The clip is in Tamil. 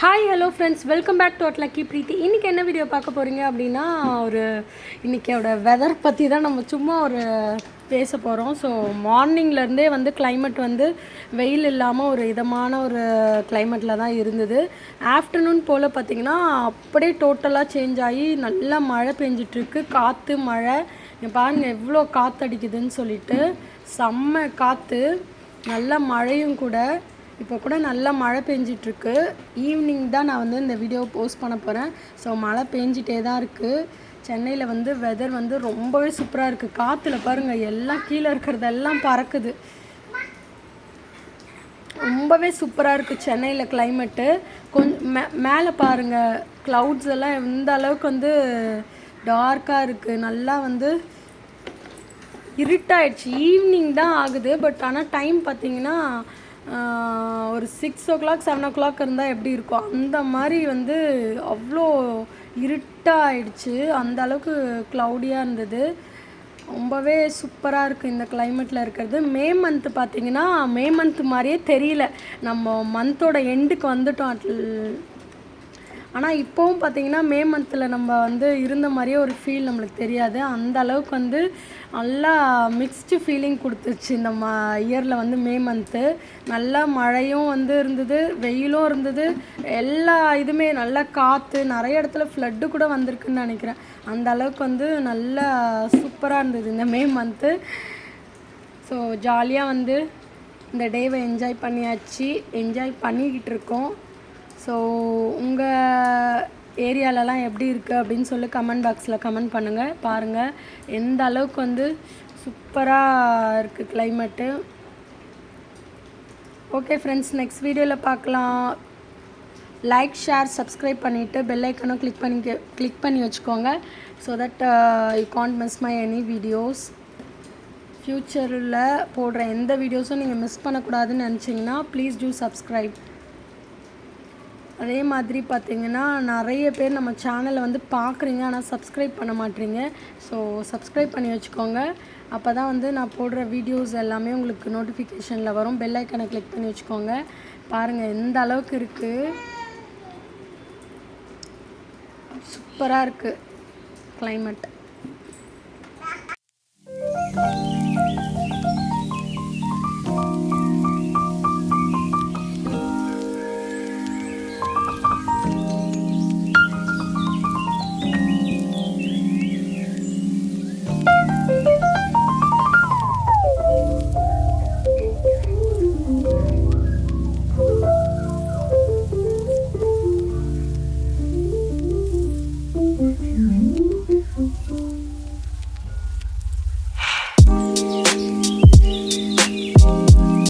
Hi hello friends, welcome back to Lucky Preethi. இன்றைக்கி என்ன வீடியோ பார்க்க போகிறீங்க அப்படின்னா, இன்றைக்கியோட வெதர் பற்றி தான் நம்ம சும்மா பேச போகிறோம். ஸோ மார்னிங்லேருந்தே கிளைமேட் வெயில் இல்லாமல் ஒரு இதமான கிளைமேட்டில் தான் இருந்தது. ஆஃப்டர்நூன் போல் பார்த்திங்கன்னா அப்படியே டோட்டலாக சேஞ்ச் ஆகி நல்லா மழை பெஞ்சிட்ருக்கு. காற்று மழை பாருங்கள் எவ்வளோ காற்று அடிக்குதுன்னு சொல்லிட்டு, செம்ம காற்று, நல்ல மழையும் கூட. இப்போ கூட நல்லா மழை பெஞ்சிட்ருக்கு. ஈவினிங் தான் நான் இந்த வீடியோவை போஸ்ட் பண்ண போகிறேன். ஸோ மழை பெஞ்சிட்டே தான் இருக்குது. சென்னையில் வெதர் ரொம்பவே சூப்பராக இருக்குது. காற்றுல பாருங்கள் எல்லாம் கீழே இருக்கிறதெல்லாம் பறக்குது. ரொம்பவே சூப்பராக இருக்குது சென்னையில் கிளைமேட்டு. கொஞ்சம் மேலே பாருங்கள், க்ளவுட்ஸ் எல்லாம் எந்த அளவுக்கு டார்க்காக இருக்குது. நல்லா இருட்டாயிடுச்சு. ஈவினிங் தான் ஆகுது. பட் ஆனால் டைம் பார்த்திங்கன்னா ஒரு 6 o'clock 7 o'clock இருந்தால் எப்படி இருக்கும் அந்த மாதிரி அவ்வளோ இருட்டாகிடுச்சு. அந்த அளவுக்கு க்ளவுடியாக இருந்தது. ரொம்பவே சூப்பராக இருக்குது இந்த கிளைமேட்டில் இருக்கிறது. மே மந்த்து பார்த்திங்கன்னா மே மந்த் மாதிரியே தெரியல. நம்ம மந்தோட எண்டுக்கு வந்துட்டோம். ஆனால் இப்போவும் பார்த்திங்கன்னா மே மந்தில் நம்ம இருந்த மாதிரியே ஒரு ஃபீல் நம்மளுக்கு தெரியாது. அந்த அளவுக்கு நல்லா மிக்ஸ்டு ஃபீலிங் கொடுத்துருச்சு இந்த இயரில் மே மந்த்து. நல்லா மழையும் இருந்தது, வெயிலும் இருந்தது, எல்லா இதுவுமே நல்லா காற்று, நிறைய இடத்துல ஃப்ளட்டு கூட வந்திருக்குன்னு நினைக்கிறேன். அந்த அளவுக்கு நல்லா சூப்பராக இருந்தது இந்த மே மந்த்து. ஸோ ஜாலியாக இந்த டேவை என்ஜாய் பண்ணியாச்சு, என்ஜாய் பண்ணிக்கிட்டு இருக்கோம். ஸோ உங்கள் ஏரியாலலாம் எப்படி இருக்குது அப்படின்னு சொல்லி கமெண்ட் பாக்ஸில் கமெண்ட் பண்ணுங்கள். பாருங்கள் எந்த அளவுக்கு சூப்பராக இருக்குது கிளைமேட்டு. ஓகே ஃப்ரெண்ட்ஸ், நெக்ஸ்ட் வீடியோவில் பார்க்கலாம். லைக், ஷேர், சப்ஸ்கிரைப் பண்ணிவிட்டு பெல் ஐக்கனும் கிளிக் பண்ணி வச்சுக்கோங்க. So that you can't miss my any videos. ஃப்யூச்சரில் போடுற எந்த வீடியோஸும் நீங்கள் மிஸ் பண்ணக்கூடாதுன்னு நினச்சிங்கன்னா ப்ளீஸ் டூ சப்ஸ்கிரைப். அதே மாதிரி பார்த்திங்கன்னா நிறைய பேர் நம்ம சேனலை பார்க்குறீங்க, ஆனால் சப்ஸ்கிரைப் பண்ண மாட்டேறீங்க. ஸோ சப்ஸ்கிரைப் பண்ணி வச்சுக்கோங்க. அப்போ தான் நான் போடுற வீடியோஸ் எல்லாமே உங்களுக்கு நோட்டிஃபிகேஷனில் வரும். பெல் ஐக்கனை கிளிக் பண்ணி வச்சுக்கோங்க. பாருங்கள் எந்த அளவுக்கு இருக்குது, சூப்பராக இருக்குது கிளைமேட்.